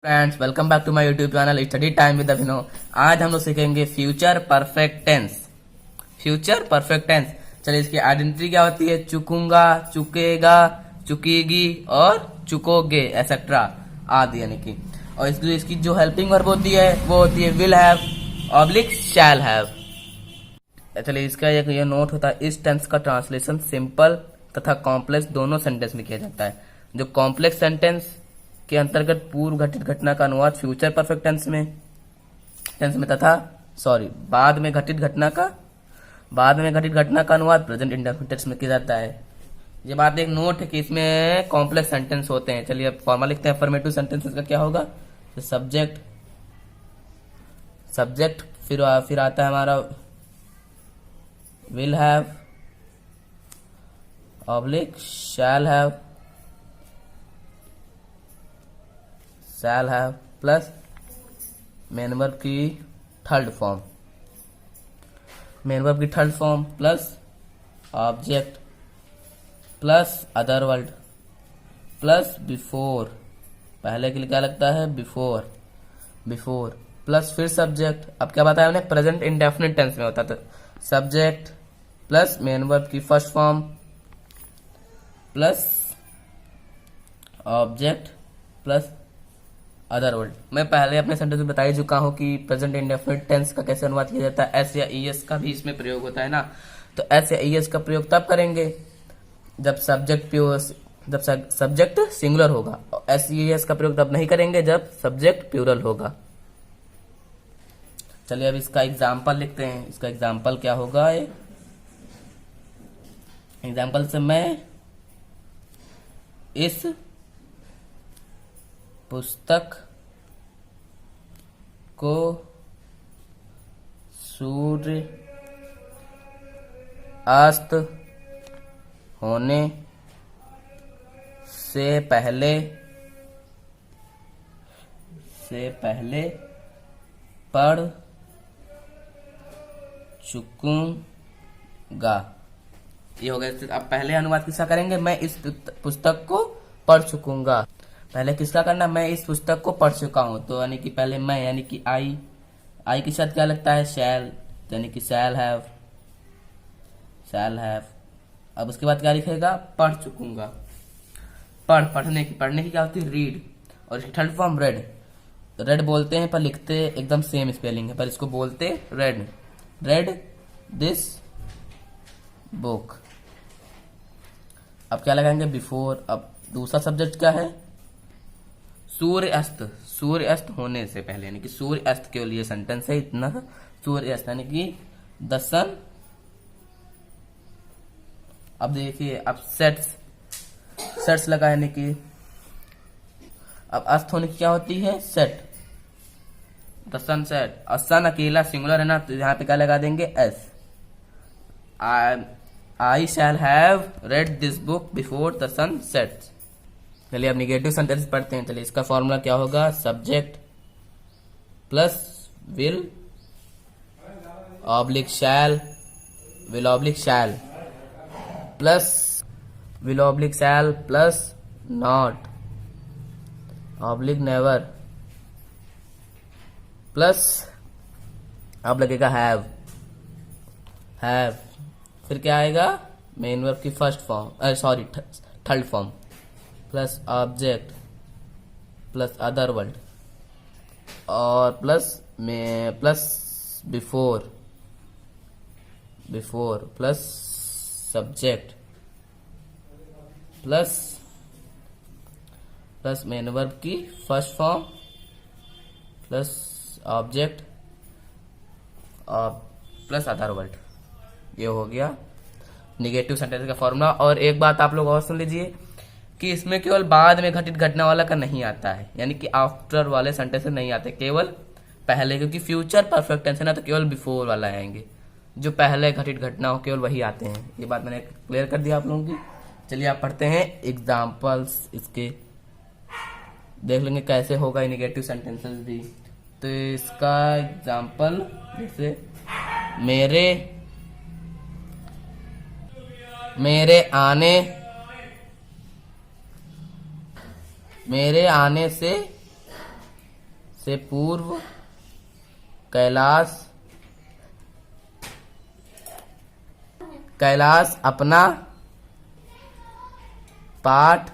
Friends, welcome back to my YouTube channel study time with Abhinav. आज हम लोग सीखेंगे future perfect tense. Future perfect tense, चलिए इसकी आइडेंटिटी क्या होती है? चुकूंगा, चुकेगा, चुकेगी और चुकोगे एसेट्रा आदि, यानी कि। और इसकी जो हेल्पिंग वर्ब होती है वो होती है will have oblique shall have. चलिए इसका एक ये नोट होता है, इस टेंस का ट्रांसलेशन सिंपल तथा कॉम्प्लेक्स दोनों सेंटेंस में किया जाता है। जो कॉम्प्लेक्स सेंटेंस के अंतर्गत पूर्व घटित घटना का अनुवाद फ्यूचर परफेक्ट टेंस में तथा बाद में घटित घटना का अनुवाद प्रेजेंट इंडेफिनिट टेंस में किया जाता है। ये बात एक नोट है कि इसमें कॉम्प्लेक्स सेंटेंस होते हैं। चलिए अब फॉर्मल लिखते हैं। अफर्मेटिव सेंटेंसेस का क्या होगा? तो सब्जेक्ट फिर आता है हमारा will have oblique shall have plus main verb की third form plus object plus other word plus before. पहले के लिए क्या लगता है? बिफोर प्लस फिर सब्जेक्ट। अब क्या बताया हमने? प्रेजेंट इंडेफिनिट टेंस में होता था सब्जेक्ट प्लस मेन वर्ब की first form plus object plus other word. मैं पहले अपने सेंटेंस में बता ही चुका हूं कि प्रेजेंट इंडेफिनिट टेंस का कैसे अनुवाद किया जाता है। एस या ईएस का भी इसमें प्रयोग होता है ना। तो एस या ईएस का प्रयोग तब करेंगे जब सब्जेक्ट सिंगुलर होगा। एस ईएस का प्रयोग तब नहीं करेंगे जब सब्जेक्ट प्लूरल होगा। चलिए अब इसका एग्जाम्पल लिखते हैं। इसका एग्जाम्पल क्या होगा? एग्जाम्पल से मैं इस पुस्तक को सूर्य अस्त होने से पहले पढ़ चुकूंगा। ये हो गया। अब पहले अनुवाद किसका करेंगे? मैं इस पुस्तक को पढ़ चुकूंगा। पहले किसका करना? मैं इस पुस्तक को पढ़ चुका हूं। तो यानी कि पहले मैं, यानी कि आई के साथ क्या लगता है? शैल, यानी कि शैल हैव। अब उसके बाद क्या लिखेगा? पढ़ चुकूंगा। पढ़ने की क्या होती है? रीड। और इसकी थर्ड फॉर्म रेड बोलते हैं पर लिखते एकदम सेम स्पेलिंग है, पर इसको बोलते रेड दिस बुक। अब क्या लगाएंगे? बिफोर। अब दूसरा सब्जेक्ट क्या है? सूर्य अस्त होने से पहले, यानी कि सूर्य अस्त के लिए सेंटेंस है इतना। सूर्य अस्त यानी कि द सन। अब देखिए, अब सेट्स लगा, यानी कि अब अस्त होने की क्या होती है? सेट। The sun set. और सन अकेला सिंगुलर है ना, तो यहां पे क्या लगा देंगे? S. I shall have read this book before the sun sets. चलिए अब निगेटिव सेंटेंस पढ़ते हैं। चलिए इसका फॉर्मूला क्या होगा? Subject plus will oblique shall plus not oblique never plus अब लगेगा हैव। फिर क्या आएगा? मेन वर्ब की third form plus object plus other word और plus before plus subject plus main verb की first form plus object plus other word. ये हो गया निगेटिव सेंटेंस का फॉर्मूला। और एक बात आप लोग और सुन लीजिए कि इसमें केवल बाद में घटित घटना वाला का नहीं आता है, यानी कि आफ्टर वाले सेंटेंस नहीं आते, केवल पहले। क्योंकि फ्यूचर परफेक्ट टेंस है ना, तो केवल बिफोर वाला आएंगे। जो पहले घटित घटना हो केवल वही आते हैं। ये बात मैंने क्लियर कर दिया आप लोगों की। चलिए आप पढ़ते हैं एग्जाम्पल्स इसके, देख लेंगे कैसे होगा निगेटिव सेंटेंसेस भी। तो इसका एग्जाम्पल जैसे मेरे आने से से पूर्व कैलाश अपना पाठ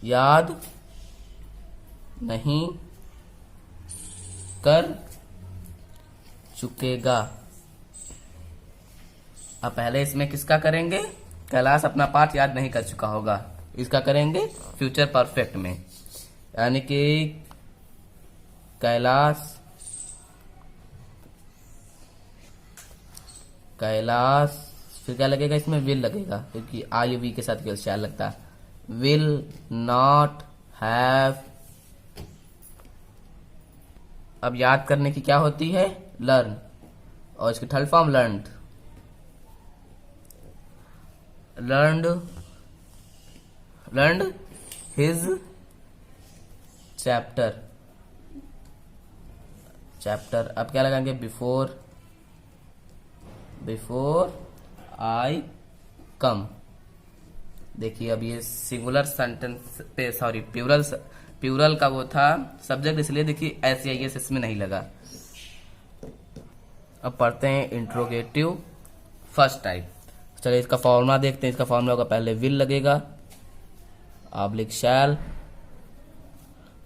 याद नहीं कर चुकेगा। अब पहले इसमें किसका करेंगे? कैलाश अपना पाठ याद नहीं कर चुका होगा, इसका करेंगे फ्यूचर परफेक्ट में, यानी कि कैलाश फिर क्या लगेगा इसमें? विल लगेगा, क्योंकि आई वी के साथ शायद लगता है। विल नॉट हैव, अब याद करने की क्या होती है? लर्न, और इसकी third form learned his chapter. अब क्या लगाएंगे? बिफोर आई कम। देखिए अब ये सिंगुलर सेंटेंस पे, सॉरी प्लूरल का वो था सब्जेक्ट, इसलिए देखिए एस इसमें नहीं लगा। अब पढ़ते हैं इंट्रोगेटिव फर्स्ट टाइप। चलिए इसका फॉर्मूला देखते हैं। इसका फॉर्मूला होगा, पहले विल लगेगा, oblique shall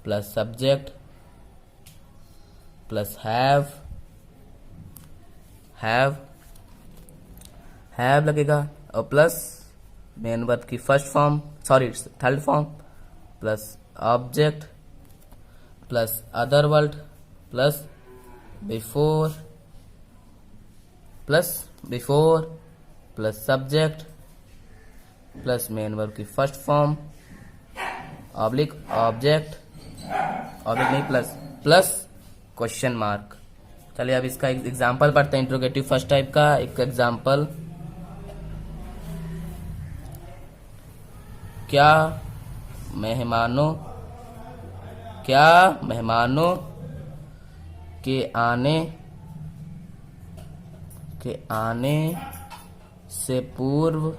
plus subject plus have लगेगा, और प्लस मेन वर्ब की third form plus object plus other word plus before plus subject plus main verb की फर्स्ट फॉर्म ऑब्लिक नहीं प्लस क्वेश्चन मार्क। चलिए अब इसका एक एग्जाम्पल पढ़ते हैं इंट्रोगेटिव फर्स्ट टाइप का। एक एग्जाम्पल, क्या मेहमानों के आने से पूर्व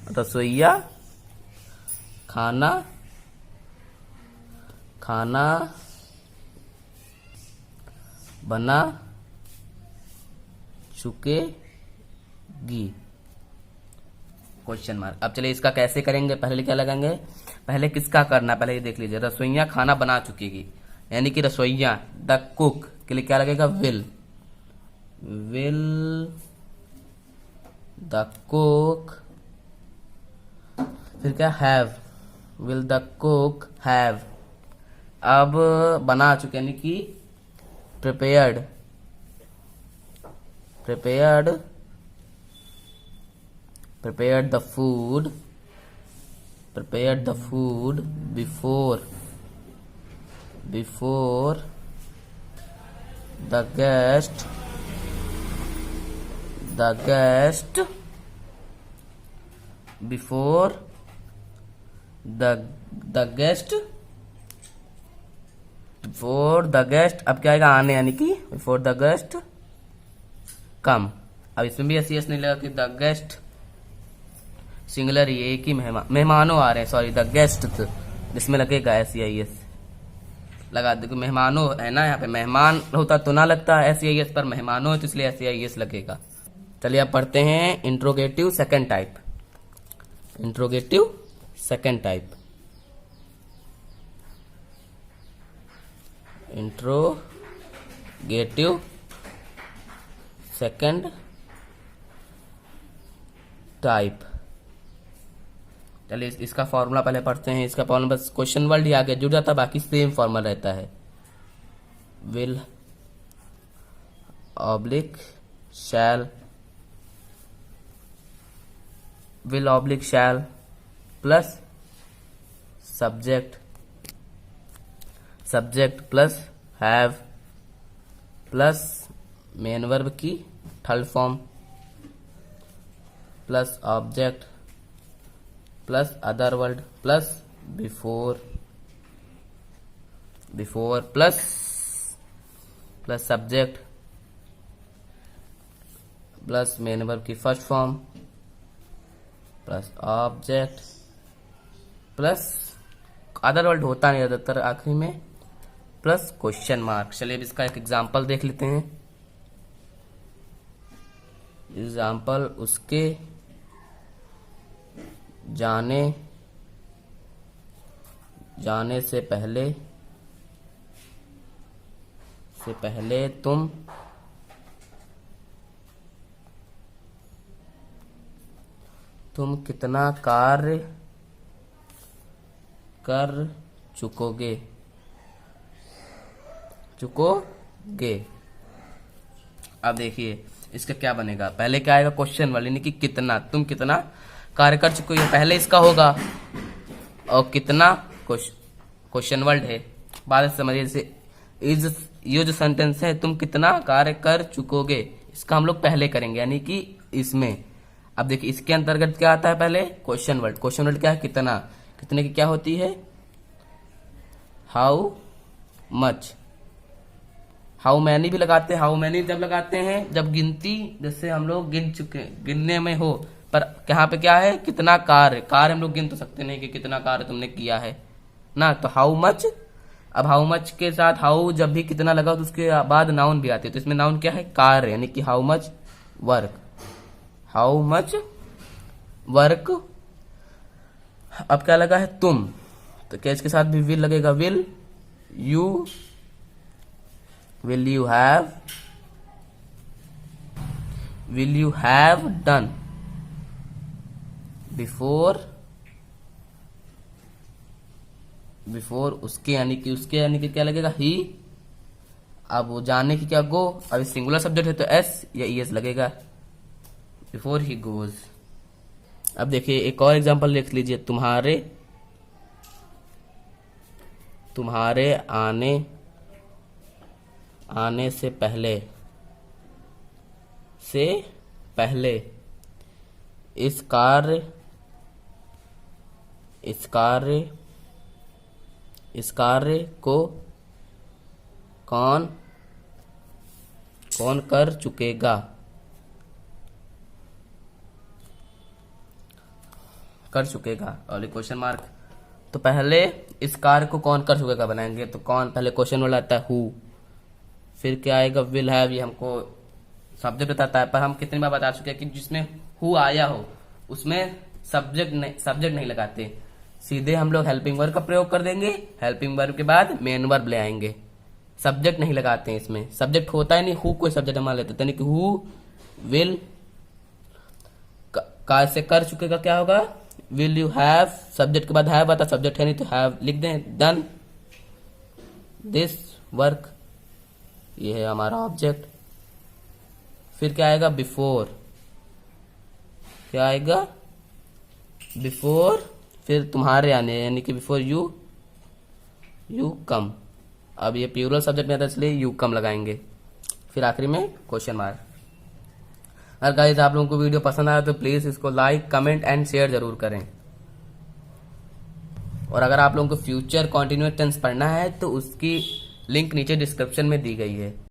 रसोइया खाना बना चुकेगी? Question mark. अब चलिए इसका कैसे करेंगे? पहले क्या लगाएंगे? पहले किसका करना, पहले ये देख लीजिए। रसोइया खाना बना चुकेगी, यानी कि रसोइया द कुक के लिए क्या लगेगा? विल द कुक, फिर क्या? Have, will the cook have. अब बना चुके यानी कि prepared the food before the guest before the guest अब क्या आएगा? आने, यानी कि बिफोर द गेस्ट कम। अब इसमें भी एस नहीं लगा कि द गेस्ट सिंगुलर, ये एक ही मेहमानों आ रहे हैं, सॉरी द गेस्ट, इसमें लगेगा एस लगा दो। मेहमानों है ना, यहाँ पे मेहमान होता तो ना लगता एस पर, मेहमानों है तो इसलिए एस लगेगा। चलिए अब पढ़ते हैं interrogative second type. Interrogative second type चलिए इसका फॉर्मूला पहले पढ़ते हैं। इसका फॉर्मूला बस क्वेश्चन वर्ड ही आगे जुड़ जाता है, बाकी सेम फॉर्मूला रहता है। Will oblique shall plus subject plus have plus main verb की third form plus object plus other word plus before plus subject plus main verb की first form plus object plus other word होता नहीं ज्यादातर आखिरी में plus question mark. चलिए अब इसका एक एग्जांपल देख लेते हैं। एग्जांपल उसके जाने से पहले तुम कितना कार्य कर चुकोगे। अब देखिए इसका क्या बनेगा। पहले क्या आएगा क्वेश्चन वर्ड यानी कि कितना, तुम कितना कार्य कर चुके हो, पहले इसका होगा और कितना क्वेश्चन वर्ड है। बात समझिए, जैसे इज ये जो सेंटेंस है तुम कितना कार्य कर चुकोगे, इसका हम लोग पहले करेंगे यानी कि इसमें। अब देखिए इसके अंतर्गत क्या आता है, पहले क्वेश्चन वर्ड। क्वेश्चन वर्ड क्या है, कितना। कितने की क्या होती है, हाउ मच। हाउ मैनी भी लगाते हैं। हाउ मैनी जब लगाते हैं जब गिनती, जैसे हम लोग गिनने में हो, पर यहाँ पे क्या है, कितना कार्य हम लोग गिन तो सकते नहीं कि कितना कार्य तुमने किया है ना, तो हाउ मच। अब हाउ मच के साथ हाउ जब भी कितना लगा तो उसके बाद नाउन भी आती है, तो इसमें नाउन क्या है, कार्य यानी कि हाउ मच वर्क। अब क्या लगा है, तुम, तो क्या इसके साथ भी विल लगेगा। Will you have done before उसके यानी कि क्या लगेगा, ही। अब वो जाने की क्या, गो। अब सिंगुलर सब्जेक्ट है तो एस या ईएस लगेगा, बिफोर ही गोज। अब देखिए एक और एग्जांपल लिख लीजिए। तुम्हारे आने से पहले इस कार्य को कौन कर चुकेगा। और क्वेश्चन मार्क। तो पहले इस कार्य को कौन कर चुकेगा बनाएंगे, तो कौन पहले क्वेश्चन वाला आता है, हु। फिर क्या आएगा, विल हैव, ये हमको सब्जेक्ट बताता है, पर हम कितनी बार बता चुके हैं कि जिसमें हु आया हो उसमें सब्जेक्ट नहीं लगाते, सीधे हम लोग हेल्पिंग वर्ब का प्रयोग कर देंगे। हेल्पिंग वर्ब के बाद मेन वर्ब ले आएंगे, सब्जेक्ट नहीं लगाते हैं इसमें। सब्जेक्ट होता है नहीं, हु कोई सब्जेक्ट मान लेते, यानी कि हु विल का से कर चुकेगा क्या होगा, विल यू हैव, सब्जेक्ट के बाद हैव आता, सब्जेक्ट है नहीं तो हैव लिख दें, डन दिस वर्क, ये है हमारा ऑब्जेक्ट। फिर क्या आएगा, बिफोर। क्या आएगा, बिफोर, फिर तुम्हारे आने यानी कि बिफोर यू कम। अब ये प्लूरल सब्जेक्ट में आता है इसलिए यू कम लगाएंगे। फिर आखिरी में क्वेश्चन मार्क। अगर गाइस आप लोगों को वीडियो पसंद आया तो प्लीज इसको लाइक, कमेंट एंड शेयर जरूर करें। और अगर आप लोगों को फ्यूचर कॉन्टिन्यूअस टेंस पढ़ना है तो उसकी लिंक नीचे डिस्क्रिप्शन में दी गई है।